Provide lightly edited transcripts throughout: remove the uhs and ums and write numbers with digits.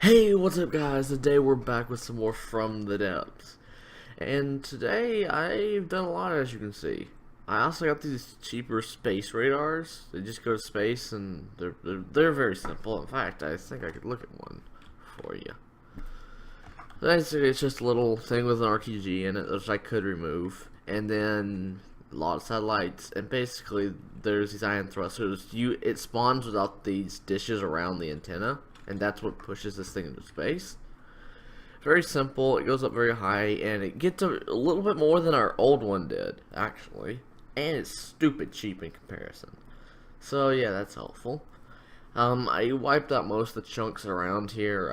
Hey, what's up guys? Today we're back with some more From the Depths. And today I've done a lot, as you can see. I also got these cheaper space radars. They just go to space and they're very simple. In fact, I think I could look at one for you. Basically, it's just a little thing with an RTG in it, which I could remove. And then a lot of satellites. And basically, there's these ion thrusters. It spawns without these dishes around the antenna. And that's what pushes this thing into space. Very simple. It goes up very high, and it gets a little bit more than our old one did, actually. And it's stupid cheap in comparison. So yeah, that's helpful. I wiped out most of the chunks around here.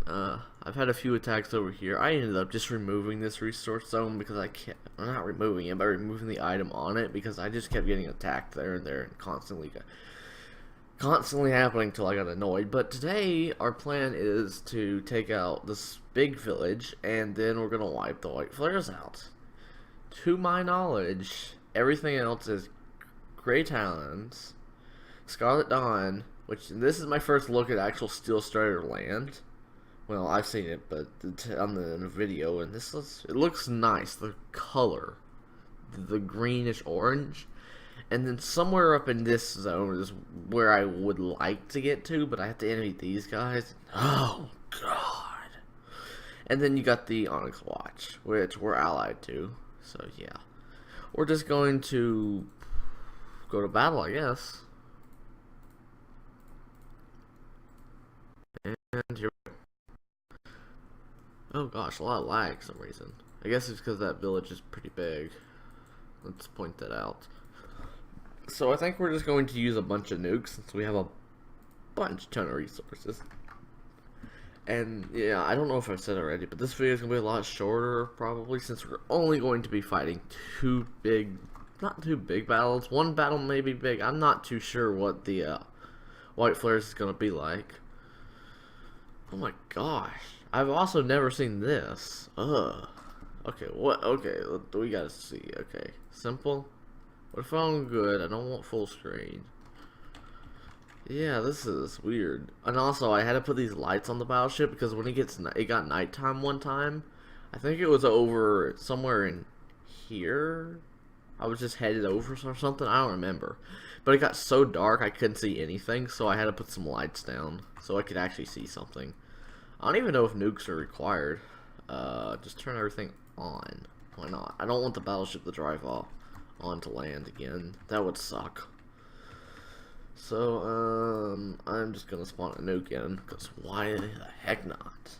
I've had a few attacks over here. I ended up just removing this resource zone because I'm not removing it, but removing the item on it because I just kept getting attacked there and constantly happening till I got annoyed. But today our plan is to take out this big village, and then we're gonna wipe the white flares out. To my knowledge, everything else is Grey Talons, Scarlet Dawn, which this is my first look at actual Steel Strider land. Well, I've seen it, but on the video, and it looks nice. The color, the greenish orange. And then somewhere up in this zone is where I would like to get to, but I have to enemy these guys. Oh, God. And then you got the Onyx Watch, which we're allied to. So, yeah. We're just going to go to battle, I guess. And here we go. Oh, gosh, a lot of lag for some reason. I guess it's because that village is pretty big. Let's point that out. So I think we're just going to use a bunch of nukes since we have a ton of resources. And yeah, I don't know if I've said already, but this video is going to be a lot shorter probably since we're only going to be fighting not two big battles. One battle may be big. I'm not too sure what the White Flares is going to be like. Oh my gosh. I've also never seen this. Ugh. Okay, what? Okay, we gotta see. Okay, simple. What if I'm good? I don't want full screen. Yeah, this is weird. And also, I had to put these lights on the battleship because when it got nighttime one time. I think it was over somewhere in here. I was just headed over or something. I don't remember. But it got so dark I couldn't see anything, so I had to put some lights down so I could actually see something. I don't even know if nukes are required. Just turn everything on. Why not? I don't want the battleship to drive off onto land again. That would suck. So, I'm just gonna spawn a nuke in, because why the heck not?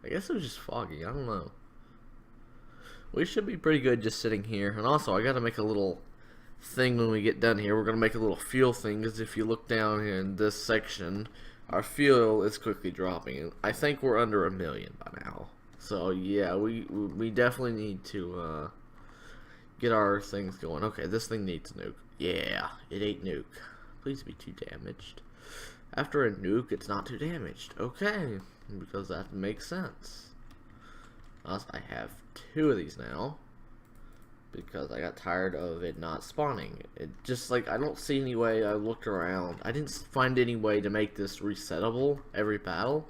I guess it was just foggy, I don't know. We should be pretty good just sitting here, and also I gotta make a little thing when we get done here. We're gonna make a little fuel thing, because if you look down here in this section, our fuel is quickly dropping. I think we're under 1 million by now. So yeah, we definitely need to get our things going. Okay, this thing needs a nuke. Yeah, it ain't nuke. Please be too damaged. After a nuke, it's not too damaged. Okay, because that makes sense. Plus, I have 2 of these now because I got tired of it not spawning. It just like I don't see any way. I looked around. I didn't find any way to make this resettable every battle.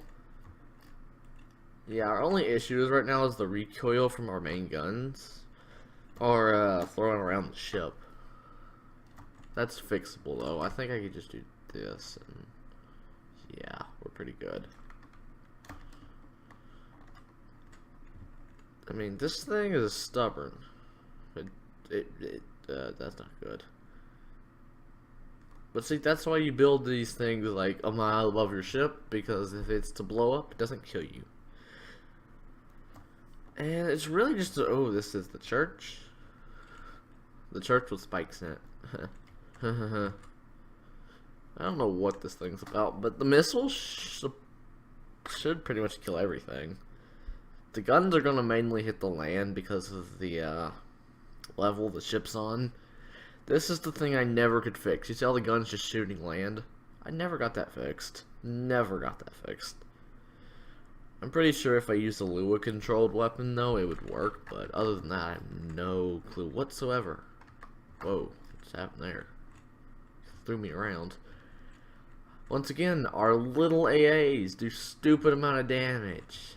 Yeah, our only issue is right now is the recoil from our main guns, or throwing around the ship. That's fixable though. I think I could just do this, and yeah, we're pretty good. I mean, this thing is stubborn. That's not good. But see, that's why you build these things like a mile above your ship, because if it's to blow up, it doesn't kill you. And it's really just oh, this is the church. The church with spikes in it. I don't know what this thing's about, but the missiles should pretty much kill everything. The guns are gonna mainly hit the land because of the level the ship's on. This is the thing I never could fix. You see all the guns just shooting land? I never got that fixed. Never got that fixed. I'm pretty sure if I used a Lua controlled weapon though, it would work, but other than that, I have no clue whatsoever. Whoa, what's happened there? threw me around. Once again, our little AAs do stupid amount of damage.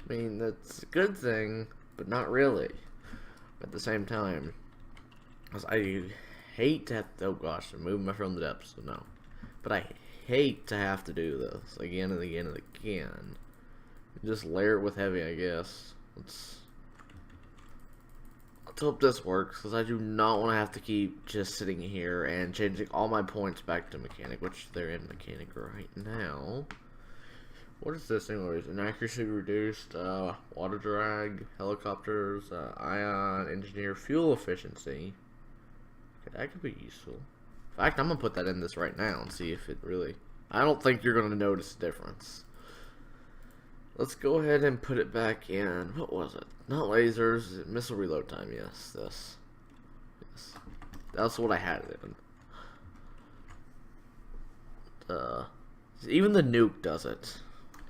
I mean, that's a good thing, but not really. At the same time, because I hate to have to, oh gosh, I'm moving my from the depths, so no. But I hate to have to do this again and again and again. Just layer it with heavy, I guess. Let's hope this works, because I do not want to have to keep just sitting here and changing all my points back to mechanic, which they're in mechanic right now. What is this anyways? Inaccuracy reduced, water drag, helicopters, ion, engineer, fuel efficiency. Okay, that could be useful. In fact, I'm going to put that in this right now and see if it really... I don't think you're going to notice a difference. Let's go ahead and put it back in. What was it? Not lasers, missile reload time, yes, this. Yes. That's what I had it in. Even the nuke does it.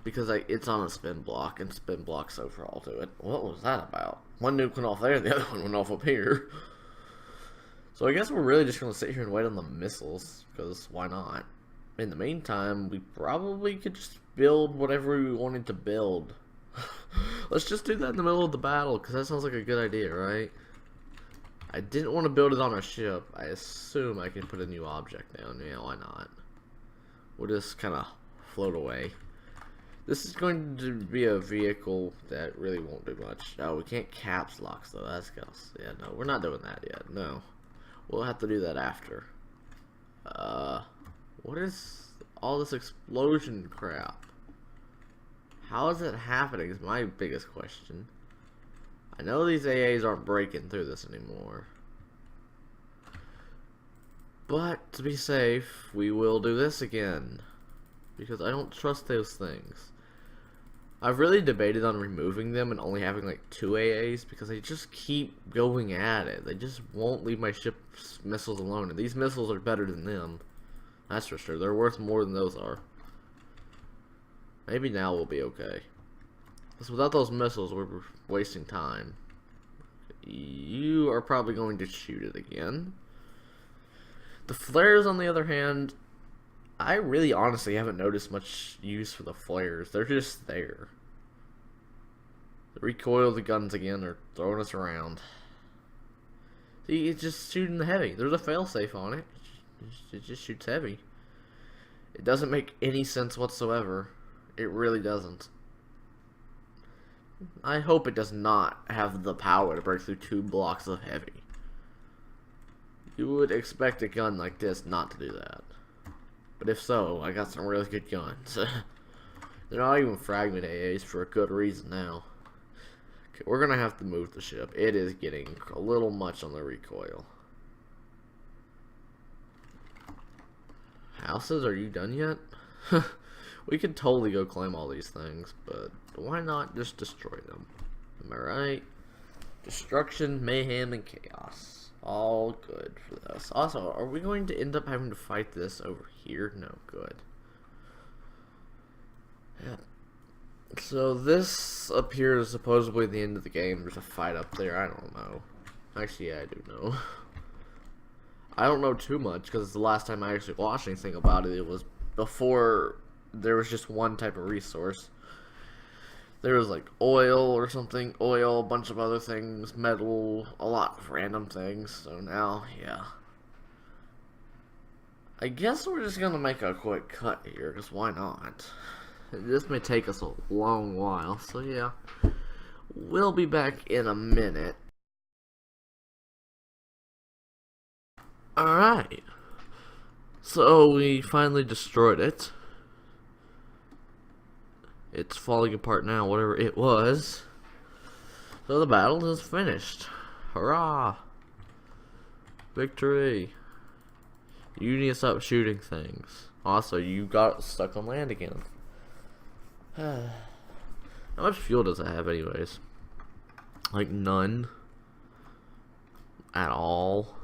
Because it's on a spin block, and spin blocks overall to it. What was that about? One nuke went off there, the other one went off up here. So I guess we're really just going to sit here and wait on the missiles, because why not? In the meantime, we probably could just build whatever we wanted to build. Let's just do that in the middle of the battle, because that sounds like a good idea, right? I didn't want to build it on a ship. I assume I can put a new object down. Yeah, why not? We'll just kind of float away. This is going to be a vehicle that really won't do much. Oh, we can't caps lock, though. That's yeah, no, we're not doing that yet. No. We'll have to do that after. What is all this explosion crap? How is it happening is my biggest question. I know these AAs aren't breaking through this anymore. But, to be safe, we will do this again. Because I don't trust those things. I've really debated on removing them and only having like 2 AAs because they just keep going at it. They just won't leave my ship's missiles alone. And these missiles are better than them. That's for sure. They're worth more than those are. Maybe now we'll be okay. Because without those missiles, we're wasting time. You are probably going to shoot it again. The flares, on the other hand, I really honestly haven't noticed much use for the flares. They're just there. The recoil the guns again are throwing us around. See, it's just shooting the heavy. There's a failsafe on it. It just shoots heavy. It doesn't make any sense whatsoever. It really doesn't. I hope it does not have the power to break through 2 blocks of heavy. You would expect a gun like this not to do that. But if so, I got some really good guns. They're not even fragment AAs for a good reason now. Okay, we're gonna have to move the ship. It is getting a little much on the recoil. Houses, are you done yet? We could totally go claim all these things, but why not just destroy them? Am I right? Destruction, mayhem, and chaos. All good for this. Also, are we going to end up having to fight this over here? No, good. Yeah. So this appears supposedly the end of the game. There's a fight up there. I don't know. Actually, yeah, I do know. I don't know too much because the last time I actually watched anything about it, it was before there was just one type of resource. There was like oil or something, oil, a bunch of other things, metal, a lot of random things. So now, yeah. I guess we're just gonna make a quick cut here, because why not? This may take us a long while, so yeah. We'll be back in a minute. Alright. So we finally destroyed it. It's falling apart now, whatever it was. So the battle is finished. Hurrah! Victory! You need to stop shooting things. Also, you got stuck on land again. How much fuel does it have anyways? Like none. At all.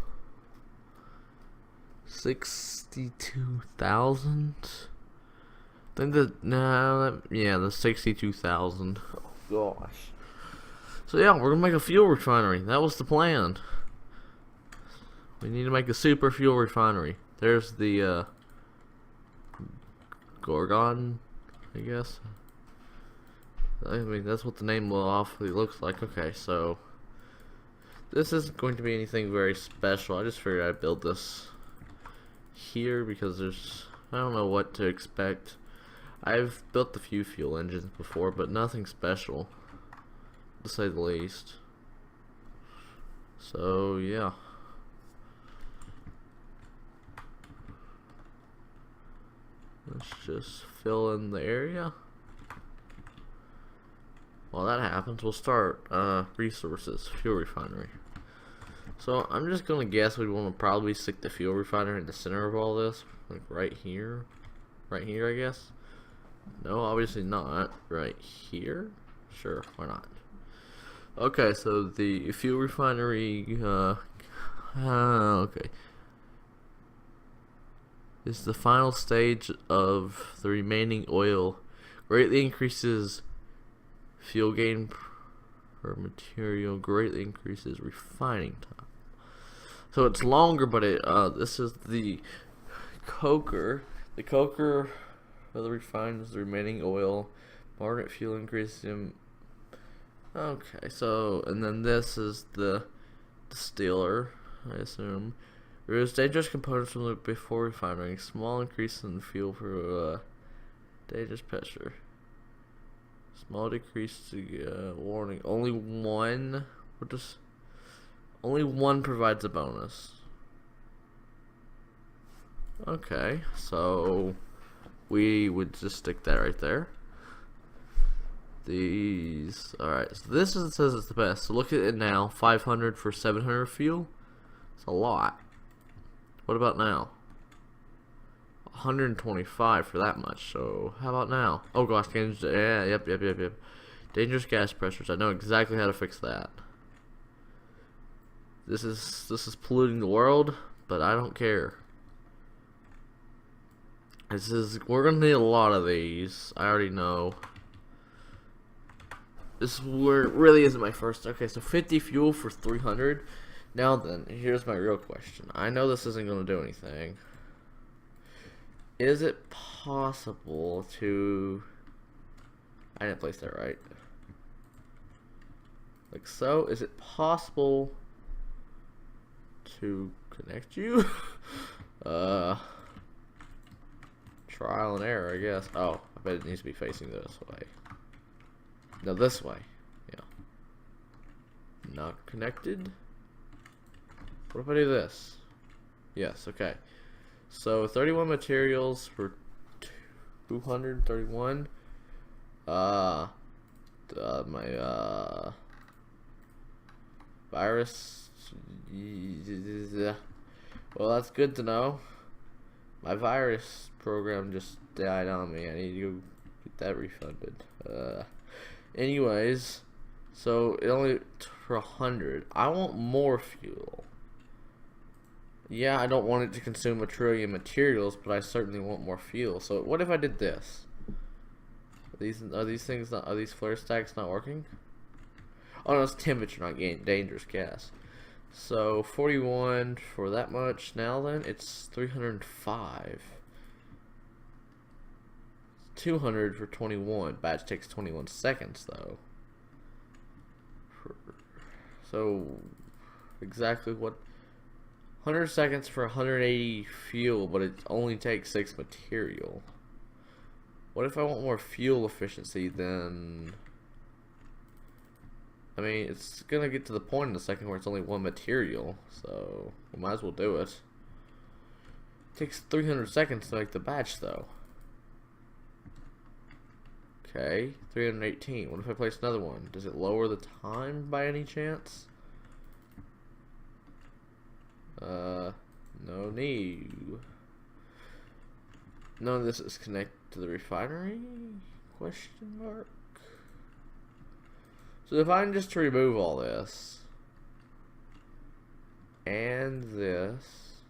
62,000? I think that, yeah, the 62,000. Oh gosh. So yeah, we're gonna make a fuel refinery. That was the plan. We need to make a super fuel refinery. There's the Gorgon, I guess. I mean, that's what the name awfully looks like. Okay, so this isn't going to be anything very special. I just figured I'd build this here because I don't know what to expect. I've built a few fuel engines before, but nothing special, to say the least. So, yeah. Let's just fill in the area. While that happens, we'll start resources, fuel refinery. So I'm just gonna guess we want to probably stick the fuel refinery in the center of all this, like right here, I guess. No, obviously not. Right here, sure, why not? Okay, so the fuel refinery, okay, is the final stage of the remaining oil. Greatly increases fuel gain per material. Greatly increases refining time. So it's longer, but this is the coker. The coker further refines the remaining oil. Margaret fuel increases in. Okay, so and then this is the distiller, I assume. Removes dangerous components from the before refining. Small increase in fuel for dangerous pressure. Small decrease to warning. Only one. Only one provides a bonus. Okay, so we would just stick that right there. Alright, so this says it's the best. So look at it now. 500 for 700 fuel. It's a lot. What about now? 125 for that much. So how about now? Oh gosh, yep. Dangerous gas pressures. I know exactly how to fix that. This is polluting the world, but I don't care. We're gonna need a lot of these. I already know. This really isn't my first. Okay, so 50 fuel for 300. Now then, here's my real question. I know this isn't gonna do anything. Is it possible to... I didn't place that right. Like so? Is it possible to connect you? Trial and error, I guess. Oh, I bet it needs to be facing this way. No, this way. Yeah. Not connected. What if I do this? Yes, okay. So 31 materials for 231. My virus. Well, that's good to know. My virus program just died on me. I need to go get that refunded. Anyways, so it only for 100. I want more fuel. Yeah, I don't want it to consume a trillion materials, but I certainly want more fuel. So what if I did this? Are these flare stacks not working? Oh no, it's temperature, not dangerous gas. So 41 for that much. Now then, it's 305. 200 for 21. Batch takes 21 seconds though. So exactly what? 100 seconds for 180 fuel, but it only takes 6 material. What if I want more fuel efficiency then? I mean, it's gonna get to the point in a second where it's only 1 material, so we might as well do it. It takes 300 seconds to make the batch though. Okay, 318. What if I place another one? Does it lower the time by any chance? No need. None of this is connected to the refinery? Question mark. So if I'm just to remove all this and this,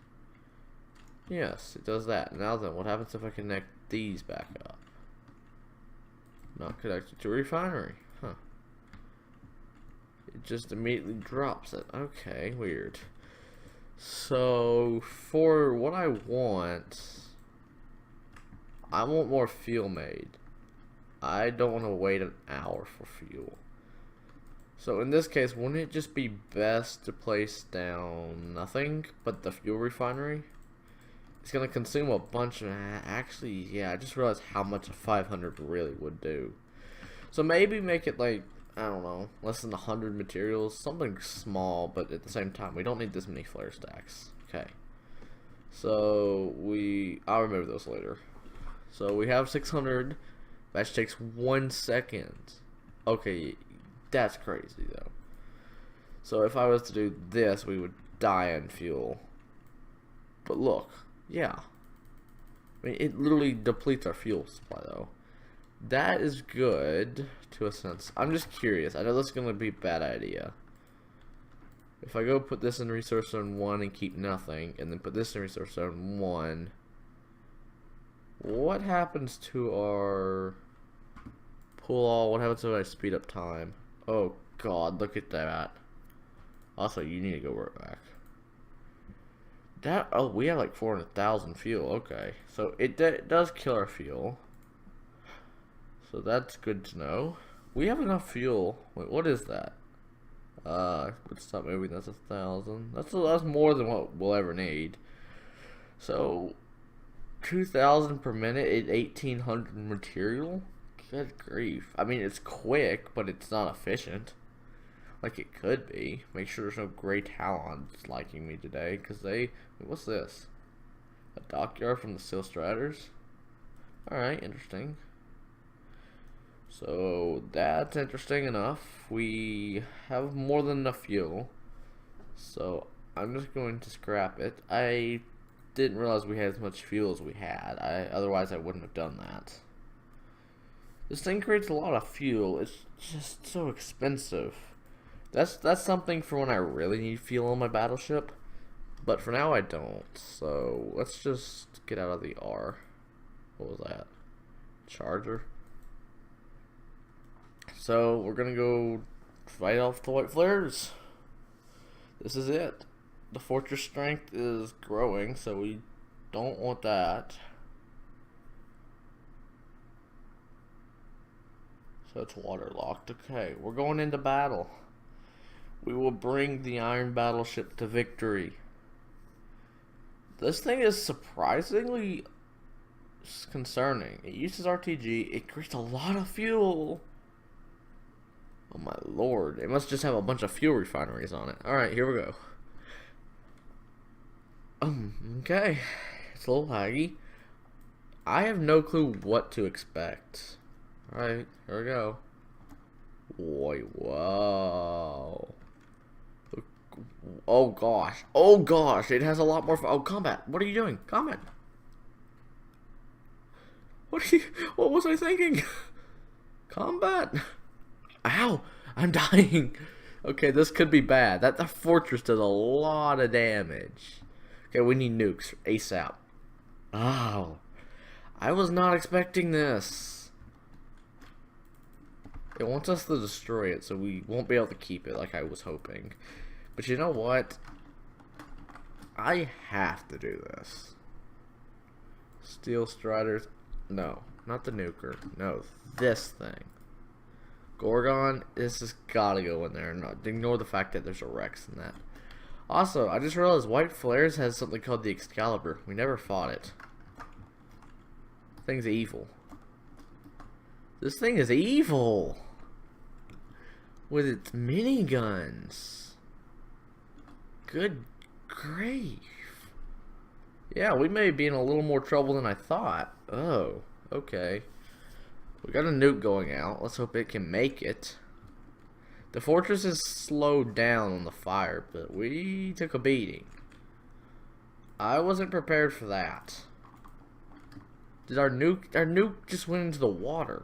yes, it does that. Now then, what happens if I connect these back up? Not connected to a refinery, huh? It just immediately drops it. Okay, weird. So, for what I want more fuel made. I don't want to wait an hour for fuel. So in this case, wouldn't it just be best to place down nothing but the fuel refinery? It's going to consume a bunch of... Actually, yeah, I just realized how much a 500 really would do. So maybe make it like, I don't know, less than 100 materials. Something small, but at the same time, we don't need this many flare stacks. Okay. So I'll remember those later. So we have 600. That takes 1 second. Okay, that's crazy though. So if I was to do this, we would die in fuel. But look, yeah. I mean, it literally depletes our fuel supply though. That is good to a sense. I'm just curious. I know this is going to be a bad idea. If I go put this in resource zone 1 and keep nothing, and then put this in resource zone 1, what happens to our pull all? What happens if I speed up time? Oh god, look at that. Also, you need to go right back. Oh, we have like 400,000 fuel. Okay, so it does kill our fuel. So that's good to know. We have enough fuel. Wait, what is that? Let's stop moving. That's 1,000. That's more than what we'll ever need. So 2,000 per minute at 1,800 material. Good grief. I mean, it's quick, but it's not efficient. Like it could be. Make sure there's no gray talons liking me today, because they... What's this? A dockyard from the Steel Striders? Alright, interesting. So, that's interesting enough. We have more than enough fuel. So, I'm just going to scrap it. I didn't realize we had as much fuel as we had. Otherwise, I wouldn't have done that. This thing creates a lot of fuel. It's just so expensive. That's something for when I really need fuel on my battleship. But for now, I don't. So, let's just get out of the R. What was that? Charger? So, we're gonna go fight off the White Flayers. This is it. The fortress strength is growing, so we don't want that. So it's waterlocked. Okay, we're going into battle. We will bring the Iron Battleship to victory. This thing is surprisingly concerning. It uses RTG. It creates a lot of fuel. Oh my lord. It must just have a bunch of fuel refineries on it. Alright, here we go. Okay. It's a little laggy. I have no clue what to expect. Alright, here we go. Boy, whoa. Oh gosh. Oh gosh, it has a lot more. Oh, combat. What are you doing? Combat. What was I thinking? Combat. Ow, I'm dying. Okay, this could be bad. That fortress does a lot of damage. Okay, we need nukes ASAP. Oh, I was not expecting this. It wants us to destroy it, so we won't be able to keep it like I was hoping. But you know what? I have to do this. Steel Striders. No, not the nuker. No, this thing. Gorgon, this has gotta go in there. No, ignore the fact that there's a Rex in that. Also, I just realized White Flayers has something called the Excalibur. We never fought it. Thing's evil. This thing is evil! With its miniguns. Good grief. Yeah, we may be in a little more trouble than I thought. Oh, okay. We got a nuke going out. Let's hope it can make it. The fortress is slowed down on the fire, but we took a beating. I wasn't prepared for that. Did our nuke just went into the water.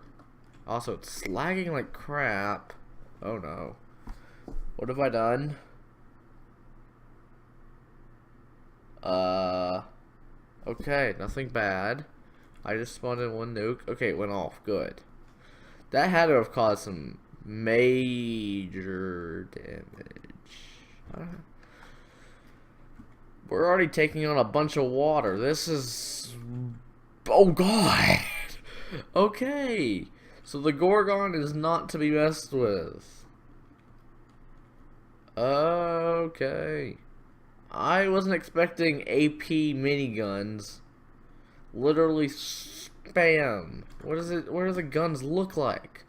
Also, it's lagging like crap. Oh no. What have I done? Okay, nothing bad. I just spawned in one nuke. Okay, it went off. Good. That had to have caused some major damage. We're already taking on a bunch of water. This is... Oh, God! Okay. So the Gorgon is not to be messed with. Okay. I wasn't expecting AP miniguns. Literally spam. What is it? What do the guns look like?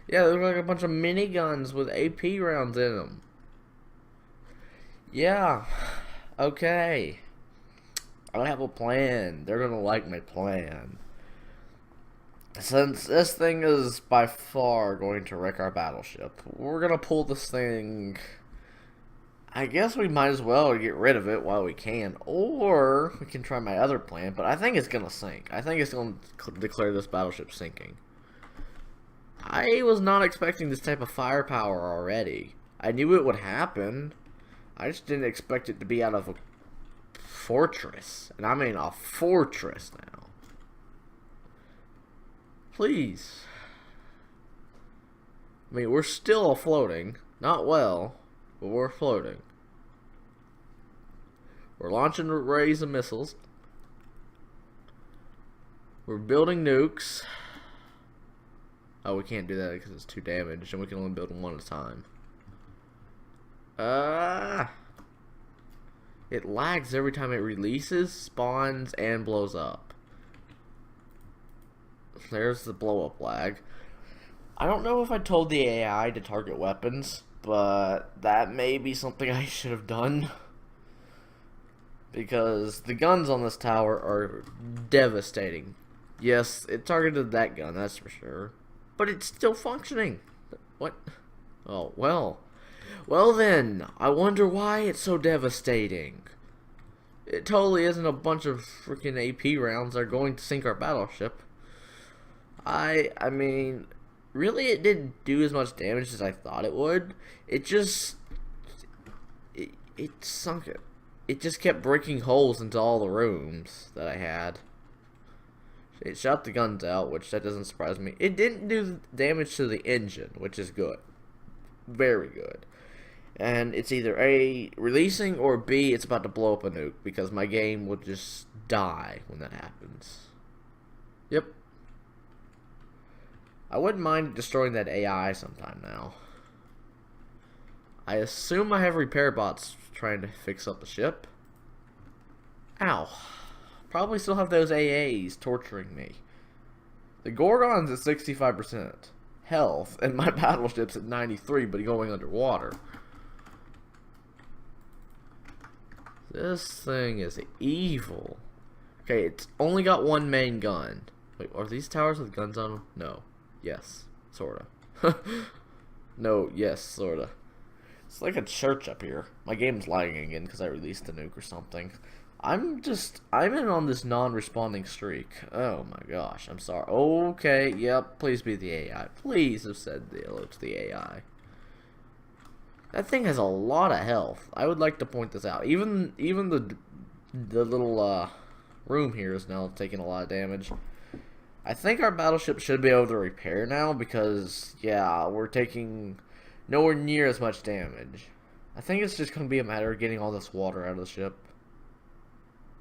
Yeah, they look like a bunch of miniguns with AP rounds in them. Yeah. Okay. I have a plan. They're gonna like my plan. Since this thing is by far going to wreck our battleship, we're gonna pull this thing. I guess we might as well get rid of it while we can, or we can try my other plan, but I think it's gonna sink. I think it's gonna declare this battleship sinking. I was not expecting this type of firepower already. I knew it would happen. I just didn't expect it to be out of a fortress. And I mean a fortress now. Please. I mean, we're still floating. Not well, but we're floating. We're launching arrays of missiles. We're building nukes. Oh, we can't do that because it's too damaged, and we can only build them one at a time. It lags every time it releases, spawns, and blows up. There's the blow up lag. I don't know if I told the AI to target weapons, but that may be something I should have done. Because the guns on this tower are devastating. Yes, it targeted that gun, that's for sure. But it's still functioning. What? Oh, well. Well then, I wonder why it's so devastating. It totally isn't a bunch of freaking AP rounds that are going to sink our battleship. I mean, really it didn't do as much damage as I thought it would. It just... It sunk it. It just kept breaking holes into all the rooms that I had. It shot the guns out, which that doesn't surprise me. It didn't do damage to the engine, which is good. Very good. And it's either A, releasing, or B, it's about to blow up a nuke, because my game will just die when that happens. Yep. I wouldn't mind destroying that AI sometime now. I assume I have repair bots trying to fix up the ship. Ow. Probably still have those AAs torturing me. The Gorgon's at 65% health, and my battleship's at 93, but going underwater. This thing is evil. Okay, it's only got one main gun. Wait, are these towers with guns on them? No. Yes. Sorta. No, yes, sorta. It's like a church up here. My game's lagging again because I released a nuke or something. I'm in on this non-responding streak. Oh my gosh, I'm sorry. Okay, yep, please be the AI. Please have said hello to the AI. That thing has a lot of health. I would like to point this out. Even the little room here is now taking a lot of damage. I think our battleship should be able to repair now because, yeah, we're taking nowhere near as much damage. I think it's just going to be a matter of getting all this water out of the ship.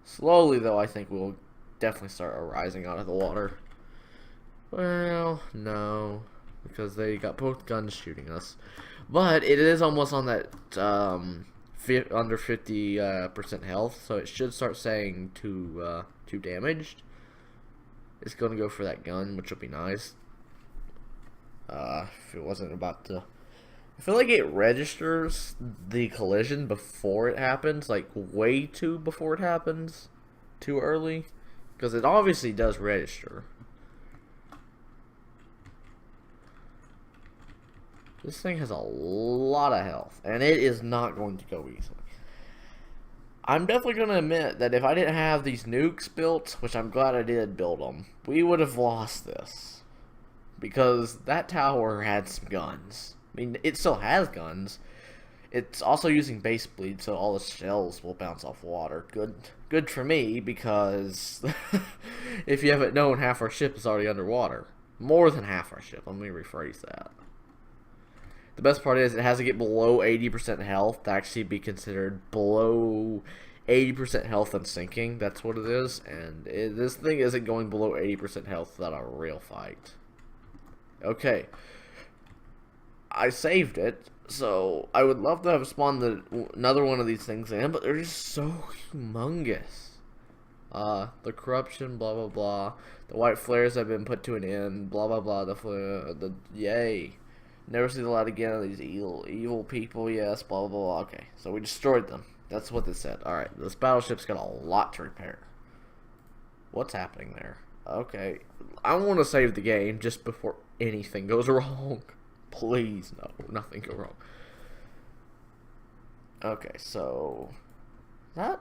Slowly, though, I think we'll definitely start arising out of the water. Well, no, because they got both guns shooting us. But it is almost on that under 50% health, so it should start saying too damaged. It's going to go for that gun, which will be nice. If it wasn't about to... I feel like it registers the collision before it happens, like way too before it happens, too early, because it obviously does register. This thing has a lot of health, and it is not going to go easily. I'm definitely going to admit that if I didn't have these nukes built, which I'm glad I did build them, we would have lost this, because that tower had some guns. I mean, it still has guns. It's also using base bleed, so all the shells will bounce off water. Good for me, because if you haven't known, half our ship is already underwater. More than half our ship. Let me rephrase that. The best part is it has to get below 80% health to actually be considered below 80% health and sinking. That's what it is. And this thing isn't going below 80% health without a real fight. Okay. I saved it. So I would love to have spawned another one of these things in, but they're just so humongous. The corruption, blah blah blah. The white flares have been put to an end, blah blah blah. The yay. Never see the light again of these evil people, yes, blah blah blah. Okay, so we destroyed them. That's what they said. Alright, this battleship's got a lot to repair. What's happening there? Okay, I want to save the game just before anything goes wrong. Please, no, nothing go wrong. Okay, so that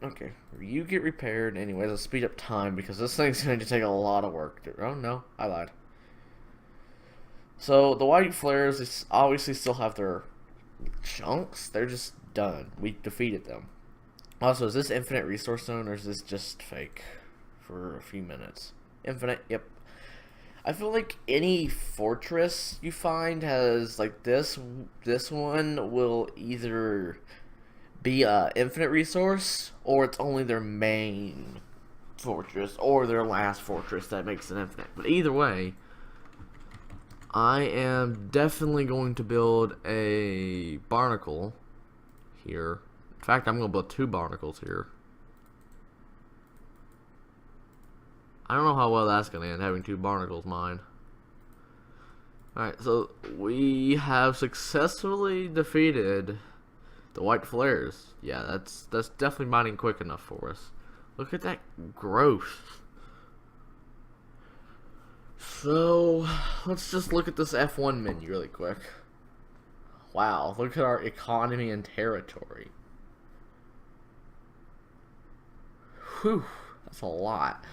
okay. You get repaired anyways. Let's speed up time because this thing's going to take a lot of work. Oh no, I lied. So the white flares they obviously still have their chunks. They're just done. We defeated them. Also, is this infinite resource zone or is this just fake for a few minutes? Infinite, yep. I feel like any fortress you find has like this one will either be a infinite resource or it's only their main fortress or their last fortress that makes it infinite. But either way, I am definitely going to build a barnacle here. In fact, I'm going to build 2 barnacles here. I don't know how well that's going to end, having 2 barnacles mine. Alright, so we have successfully defeated the white flares. Yeah, that's definitely mining quick enough for us. Look at that growth. So, let's just look at this F1 menu really quick. Wow, look at our economy and territory. Whew, that's a lot.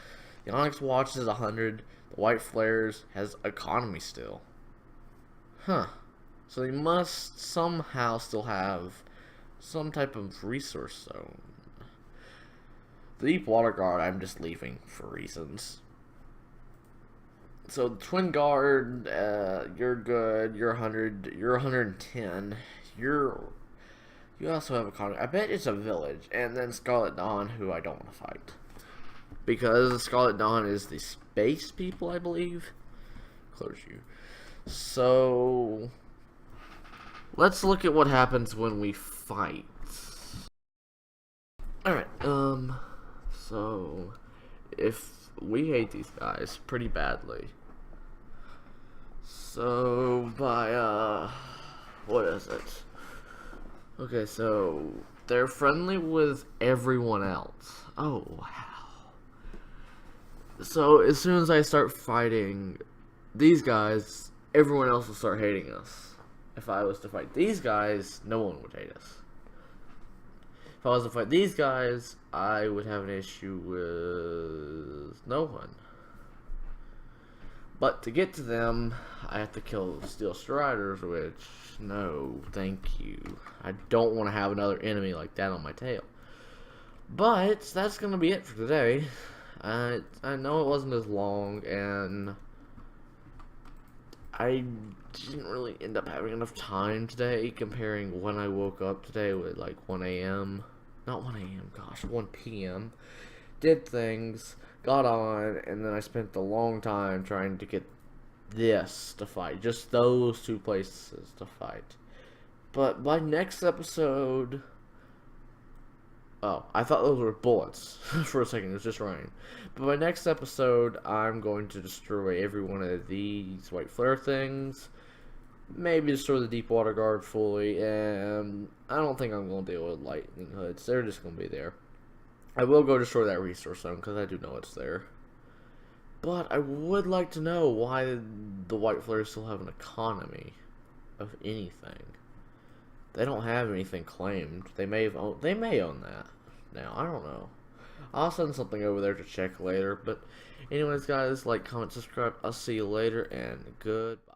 The Onyx Watch is 100. The White Flares has economy still. Huh. So they must somehow still have some type of resource zone. The Deep Water Guard I'm just leaving for reasons. So the Twin Guard, you're good. You're 100. You're 110. You also have economy. I bet it's a village. And then Scarlet Dawn, who I don't want to fight. Because Scarlet Dawn is the space people, I believe. Close you. So, let's look at what happens when we fight. Alright, so, if we hate these guys pretty badly. So, by, what is it? Okay, so, they're friendly with everyone else. Oh, wow. So, as soon as I start fighting these guys, everyone else will start hating us. If I was to fight these guys, no one would hate us. If I was to fight these guys, I would have an issue with no one. But to get to them, I have to kill Steel Striders, which, no, thank you. I don't want to have another enemy like that on my tail. But, that's going to be it for today. I know it wasn't as long, and I didn't really end up having enough time today, comparing when I woke up today with like 1 a.m. Not 1 a.m., gosh, 1 p.m. Did things, got on, and then I spent a long time trying to get this to fight. Just those 2 places to fight. But by next episode... Oh, I thought those were bullets for a second. It was just raining. But by next episode, I'm going to destroy every one of these white flare things. Maybe destroy the deep water guard fully. And I don't think I'm going to deal with lightning hoods. They're just going to be there. I will go destroy that resource zone because I do know it's there. But I would like to know why the white flares still have an economy of anything. They don't have anything claimed. They may own that now. I don't know. I'll send something over there to check later. But anyways, guys, like, comment, subscribe. I'll see you later, and goodbye.